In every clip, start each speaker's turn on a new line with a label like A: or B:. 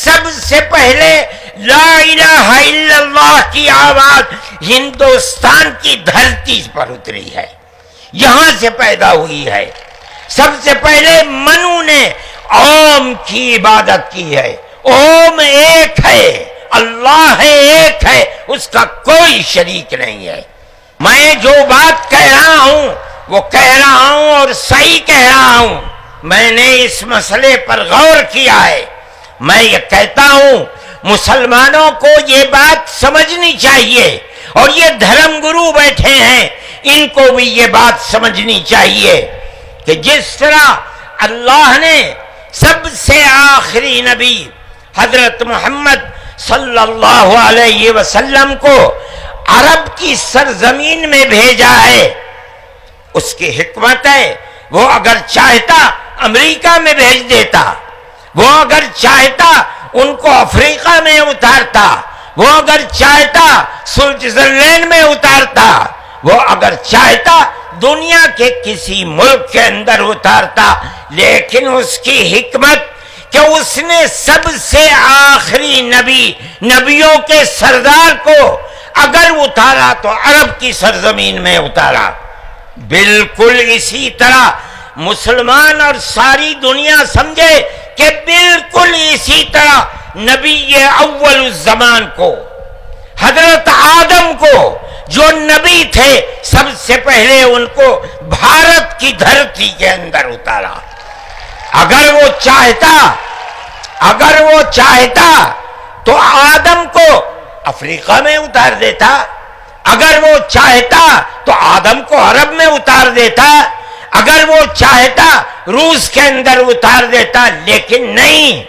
A: سب سے پہلے لا الہ الا اللہ کی آواز ہندوستان کی دھرتی پر اتری ہے، یہاں سے پیدا ہوئی ہے۔ سب سے پہلے منو نے اوم کی عبادت کی ہے۔ اوم ایک ہے، اللہ ہے، ایک ہے، اس کا کوئی شریک نہیں ہے۔ میں جو بات کہہ رہا ہوں وہ کہہ رہا ہوں اور صحیح کہہ رہا ہوں۔ میں نے اس مسئلے پر غور کیا ہے۔ میں یہ کہتا ہوں مسلمانوں کو یہ بات سمجھنی چاہیے، اور یہ دھرم گرو بیٹھے ہیں ان کو بھی یہ بات سمجھنی چاہیے کہ جس طرح اللہ نے سب سے آخری نبی حضرت محمد صلی اللہ علیہ وسلم کو عرب کی سرزمین میں بھیجا ہے، اس کی حکمت ہے، وہ اگر چاہتا امریکہ میں بھیج دیتا، وہ اگر چاہتا ان کو افریقہ میں اتارتا، وہ اگر چاہتا سوئٹزرلینڈ میں اتارتا، وہ اگر چاہتا دنیا کے کسی ملک کے اندر اتارتا، لیکن اس کی حکمت کہ اس نے سب سے آخری نبیوں کے سردار کو اگر اتارا تو عرب کی سرزمین میں اتارا۔ بالکل اسی طرح مسلمان اور ساری دنیا سمجھے کہ بالکل اسی طرح نبی اول الزمان کو، حضرت آدم کو جو نبی تھے، سب سے پہلے ان کو بھارت کی دھرتی کے اندر اتارا۔ اگر وہ چاہتا تو آدم کو افریقہ میں اتار دیتا، اگر وہ چاہتا تو آدم کو عرب میں اتار دیتا، اگر وہ چاہتا روس کے اندر اتار دیتا، لیکن نہیں۔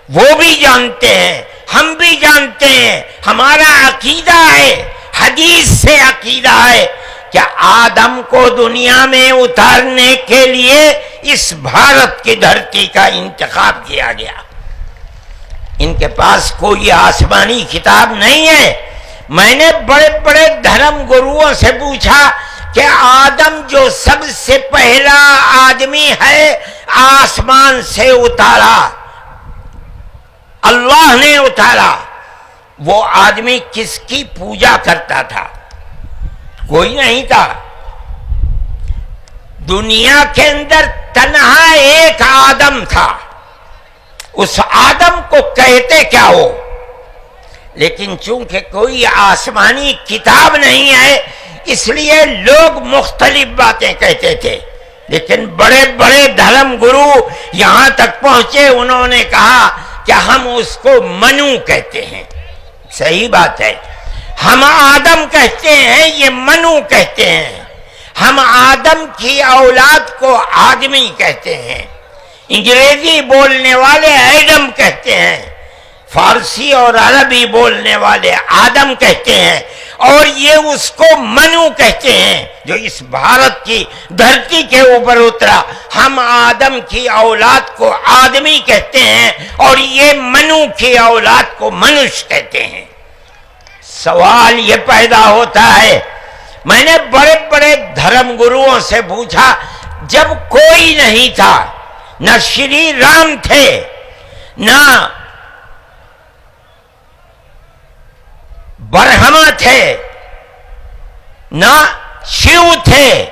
A: وہ بھی جانتے ہیں، ہم بھی جانتے ہیں، ہمارا عقیدہ ہے، حدیث سے عقیدہ ہے کہ آدم کو دنیا میں اتارنے کے لیے اس بھارت کی دھرتی کا انتخاب کیا گیا۔ ان کے پاس کوئی آسمانی کتاب نہیں ہے۔ میں نے بڑے بڑے دھرم گروؤں سے پوچھا کہ آدم جو سب سے پہلا آدمی ہے آسمان سے اتارا، اللہ نے اتارا، وہ آدمی کس کی پوجا کرتا تھا؟ کوئی نہیں تھا۔ دنیا کے اندر تنہا ایک آدم تھا۔ اس آدم کو کہتے کیا ہو؟ لیکن چونکہ کوئی آسمانی کتاب نہیں ہے اس لیے لوگ مختلف باتیں کہتے تھے، لیکن بڑے بڑے دھرم گرو یہاں تک پہنچے، انہوں نے کہا کہ ہم اس کو منو کہتے ہیں۔ صحیح بات ہے، ہم آدم کہتے ہیں، یہ منو کہتے ہیں۔ ہم آدم کی اولاد کو آدمی کہتے ہیں، انگریزی بولنے والے ایڈم کہتے ہیں، فارسی اور عربی بولنے والے آدم کہتے ہیں، اور یہ اس کو منو کہتے ہیں جو اس بھارت کی دھرتی کے اوپر اترا۔ ہم آدم کی اولاد کو آدمی کہتے ہیں اور یہ منو کی اولاد کو منش کہتے ہیں۔ سوال یہ پیدا ہوتا ہے، میں نے بڑے بڑے دھرم گروؤں سے پوچھا، جب کوئی نہیں تھا، نہ شری رام تھے، نہ برہما تھے، نہ شیو تھے،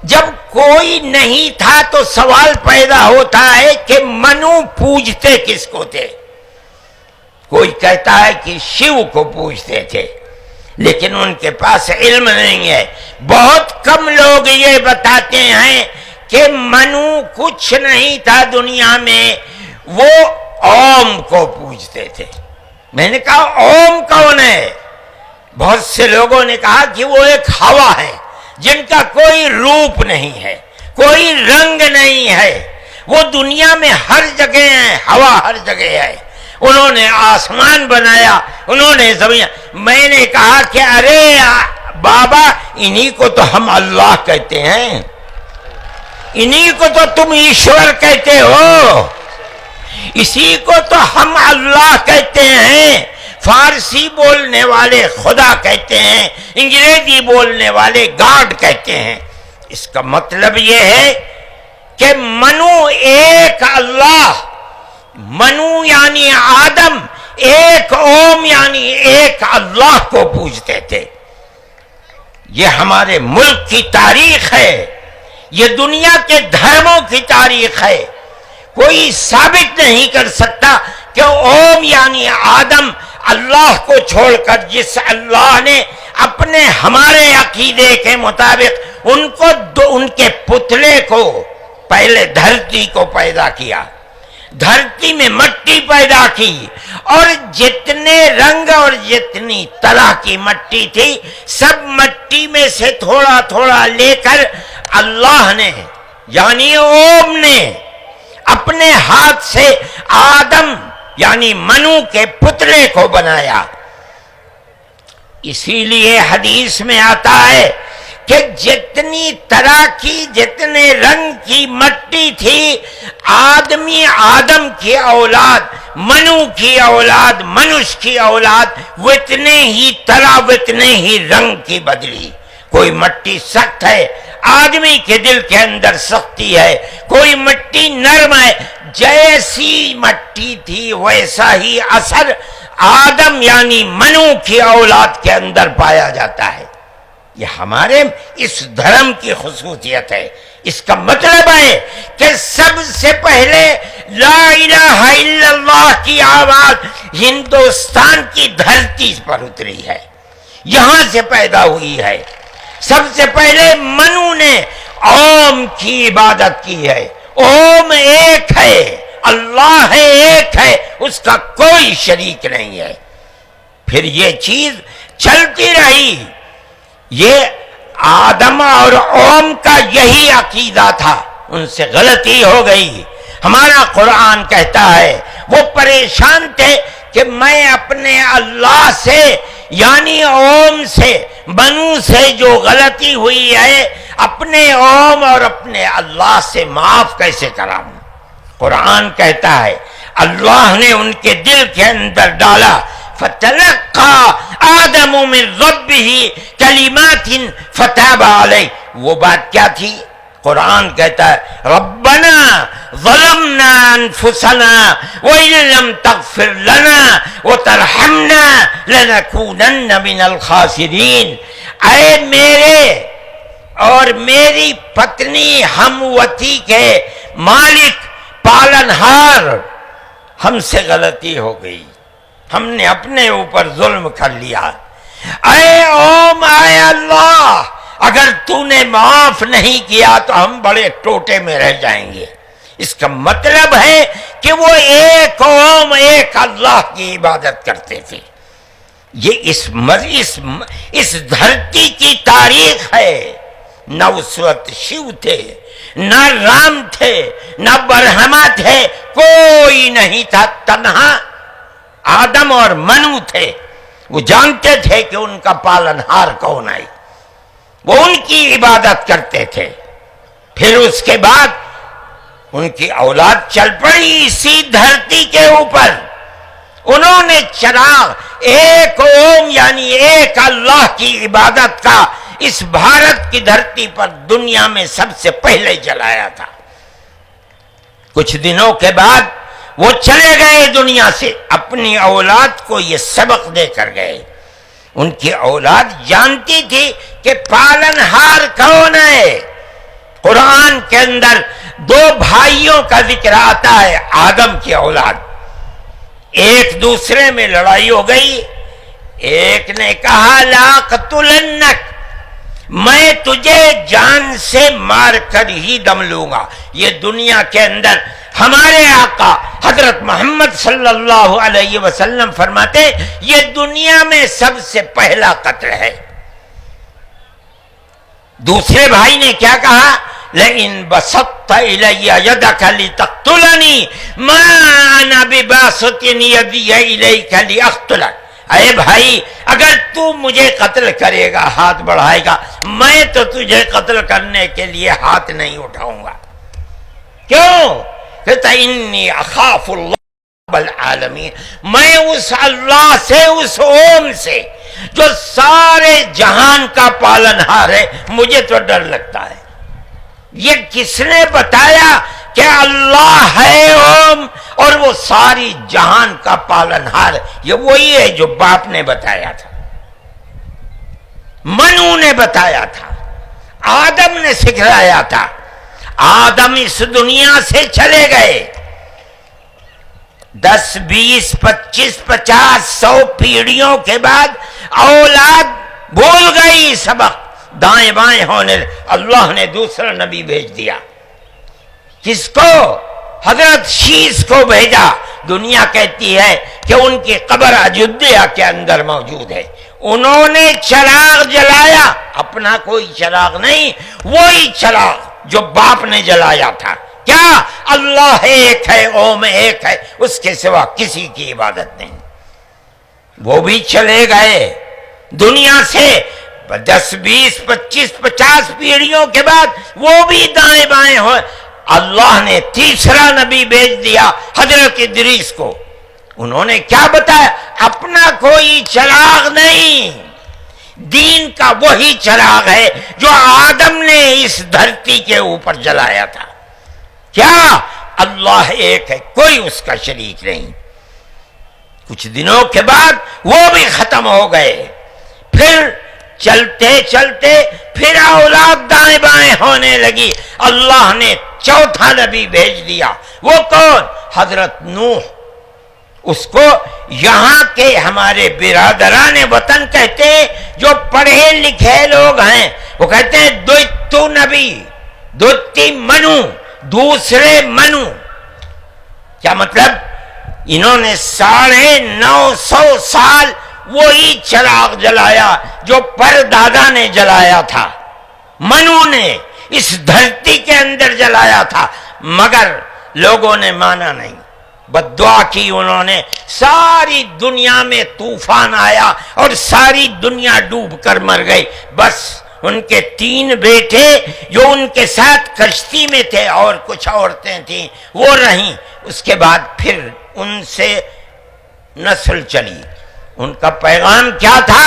A: جب کوئی نہیں تھا تو سوال پیدا ہوتا ہے کہ منو پوجتے کس کو تھے؟ کوئی کہتا ہے کہ شیو کو پوجتے تھے، لیکن ان کے پاس علم نہیں ہے۔ بہت کم لوگ یہ بتاتے ہیں کہ منو کچھ نہیں تھا دنیا میں، وہ اوم کو پوجتے تھے۔ میں نے کہا اوم کون ہے؟ بہت سے لوگوں نے کہا کہ وہ ایک ہوا ہے جن کا کوئی روپ نہیں ہے، کوئی رنگ نہیں ہے، وہ دنیا میں ہر جگہ ہے، ہوا ہر جگہ ہے۔ انہوں نے آسمان بنایا، انہوں نے زمین۔ میں نے کہا کہ ارے بابا، انہی کو تو ہم اللہ کہتے ہیں، انہی کو تو تم ایشور کہتے ہو، اسی کو تو ہم اللہ کہتے ہیں۔ فارسی بولنے والے خدا کہتے ہیں، انگریزی بولنے والے گاڈ کہتے ہیں۔ اس کا مطلب یہ ہے کہ منو ایک اللہ منو یعنی آدم، ایک اوم یعنی ایک اللہ کو پوجتے تھے۔ یہ ہمارے ملک کی تاریخ ہے، یہ دنیا کے دھرموں کی تاریخ ہے۔ کوئی ثابت نہیں کر سکتا کہ اوم یعنی آدم اللہ کو چھوڑ کر جس اللہ نے اپنے ہمارے عقیدے کے مطابق ان کے پتلے کو پہلے دھرتی کو پیدا کیا، دھرتی میں مٹی پیدا کی، اور جتنے رنگ اور جتنی طرح کی مٹی تھی سب مٹی میں سے تھوڑا تھوڑا لے کر اللہ نے یعنی اوم نے اپنے ہاتھ سے آدم یعنی منو کے پتلے کو بنایا۔ اسی لیے حدیث میں آتا ہے کہ جتنی طرح کی جتنے رنگ کی مٹی تھی، آدم کی اولاد، منو کی اولاد، منش کی اولاد وتنے ہی طرح وتنے ہی رنگ کی بدلی۔ کوئی مٹی سخت ہے، آدمی کے دل کے اندر سختی ہے، کوئی مٹی نرم ہے، جیسی مٹی تھی ویسا ہی اثر آدم یعنی منو کی اولاد کے اندر پایا جاتا ہے۔ یہ ہمارے اس دھرم کی خصوصیت ہے۔ اس کا مطلب ہے کہ سب سے پہلے لا الہ الا اللہ کی آواز ہندوستان کی دھرتی پر اتری ہے، یہاں سے پیدا ہوئی ہے۔ سب سے پہلے منو نے اوم کی عبادت کی ہے۔ اوم ایک ہے، اللہ ہے، ایک ہے، اس کا کوئی شریک نہیں ہے۔ پھر یہ چیز چلتی رہی۔ یہ آدم اور اوم کا یہی عقیدہ تھا، ان سے غلطی ہو گئی۔ ہمارا قرآن کہتا ہے وہ پریشان تھے کہ میں اپنے اللہ سے یعنی اوم سے، منو سے جو غلطی ہوئی ہے اپنے اوم اور اپنے اللہ سے معاف کیسے کراؤں۔ قرآن کہتا ہے اللہ نے ان کے دل کے اندر ڈالا، فَتَلَقَّى آدَمُ مِن رَبِّهِ كَلِمَاتٍ فَتَابَ عَلَيْهِ۔ وہ بات کیا تھی؟ قرآن کہتا ہے ربنا ظلمنا انفسنا وَإِن لَّمْ تَغْفِرْ لَنَا وَتَرْحَمْنَا لَنَكُونَنَّ مِنَ الْخَاسِرِينَ۔ اے میرے اور میری پتنی ہم وتی کے مالک پالنہار، ہم سے غلطی ہو گئی، ہم نے اپنے اوپر ظلم کر لیا۔ اے اوم، اے اللہ، اگر تو نے معاف نہیں کیا تو ہم بڑے ٹوٹے میں رہ جائیں گے۔ اس کا مطلب ہے کہ وہ ایک اوم ایک اللہ کی عبادت کرتے تھے۔ یہ اس دھرتی کی تاریخ ہے۔ نہ اس وقت شیو تھے، نہ رام تھے، نہ برہما تھے، کوئی نہیں تھا، تنہا آدم اور منو تھے۔ وہ جانتے تھے کہ ان کا پالنہار کون ہے، وہ ان کی عبادت کرتے تھے۔ پھر اس کے بعد ان کی اولاد چل پڑی اسی دھرتی کے اوپر، انہوں نے چراغ ایک اوم یعنی ایک اللہ کی عبادت کا اس بھارت کی دھرتی پر دنیا میں سب سے پہلے جلایا تھا۔ کچھ دنوں کے بعد وہ چلے گئے دنیا سے، اپنی اولاد کو یہ سبق دے کر گئے۔ ان کی اولاد جانتی تھی کہ پالنہار کون ہے۔ قرآن کے اندر دو بھائیوں کا ذکر آتا ہے، آدم کی اولاد، ایک دوسرے میں لڑائی ہو گئی۔ ایک نے کہا لا قتلنک، میں تجھے جان سے مار کر ہی دم لوں گا۔ یہ دنیا کے اندر ہمارے آقا حضرت محمد صلی اللہ علیہ وسلم فرماتے یہ دنیا میں سب سے پہلا قتل ہے۔ دوسرے بھائی نے کیا کہا؟ لئن بسطت الی یدک لتقتلنی ما انا بباسط یدی الیک لاقتلک۔ اے بھائی، اگر تو مجھے قتل کرے گا، ہاتھ بڑھائے گا، میں تو تجھے قتل کرنے کے لیے ہاتھ نہیں اٹھاؤں گا۔ کیوں؟ کہتا انی اخاف اللہ رب العالمین، میں اس اللہ سے، اس اوم سے جو سارے جہان کا پالنہار ہے، مجھے تو ڈر لگتا ہے۔ یہ کس نے بتایا کہ اللہ ہے اوم اور وہ ساری جہان کا پالنہار یہ وہی ہے جو باپ نے بتایا تھا، منو نے بتایا تھا، آدم نے سکھلایا تھا۔ آدم اس دنیا سے چلے گئے، 10 20 25 50 100 پیڑھیوں کے بعد اولاد بھول گئی سبق، دائیں بائیں ہونے، اللہ نے دوسرا نبی بھیج دیا۔ کس کو؟ حضرت شیس کو بھیجا۔ دنیا کہتی ہے کہ ان کی قبر اجودھیا کے اندر موجود ہے۔ انہوں نے چراغ جلایا، اپنا کوئی چراغ نہیں، وہی چراغ جو باپ نے جلایا تھا۔ کیا؟ اللہ ایک ہے، اوم ایک ہے، اس کے سوا کسی کی عبادت نہیں۔ وہ بھی چلے گئے دنیا سے، 10 20 25 50 پیڑھیوں کے بعد وہ بھی دائیں بائیں ہوئے۔ اللہ نے تیسرا نبی بھیج دیا حضرت ادریس کو۔ انہوں نے کیا بتایا؟ اپنا کوئی چراغ نہیں، دین کا وہی چراغ ہے جو آدم نے اس دھرتی کے اوپر جلایا تھا۔ کیا؟ اللہ ایک ہے، کوئی اس کا شریک نہیں۔ کچھ دنوں کے بعد وہ بھی ختم ہو گئے، پھر چلتے چلتے پھر اولاد دائیں بائیں ہونے لگی۔ اللہ نے چوتھا نبی بھیج دیا۔ وہ کون؟ حضرت نوح۔ اس کو یہاں کے ہمارے برادران وطن کہتے ہیں، جو پڑھے لکھے لوگ ہیں، وہ کہتے ہیں دوتو نبی، دوتی منو، دوسرے منو۔ کیا مطلب؟ انہوں نے 950 سال وہی چراغ جلایا جو پردادا نے جلایا تھا، منو نے اس دھرتی کے اندر جلایا تھا، مگر لوگوں نے مانا نہیں، بددعا کی انہوں نے۔ ساری دنیا میں طوفان آیا اور ساری دنیا ڈوب کر مر گئی۔ بس ان کے 3 بیٹے جو ان کے ساتھ کشتی میں تھے اور کچھ عورتیں تھیں وہ رہیں۔ اس کے بعد پھر ان سے نسل چلی۔ ان کا پیغام کیا تھا؟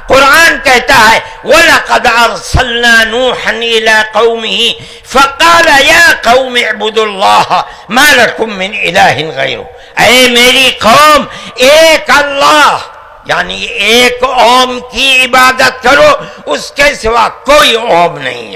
A: قرآن کہتا ہے وَلَقَدْ أَرْسَلْنَا نُوحًا إِلَىٰ قَوْمِهِ فَقَالَ يَا قَوْمِ اعْبُدُوا اللَّهَ مَا لَكُم مِّنْ إِلَٰهٍ غَيْرُهُ۔ اے میری قوم، ایک اللہ یعنی ایک اوم کی عبادت کرو، اس کے سوا کوئی اوم نہیں ہے۔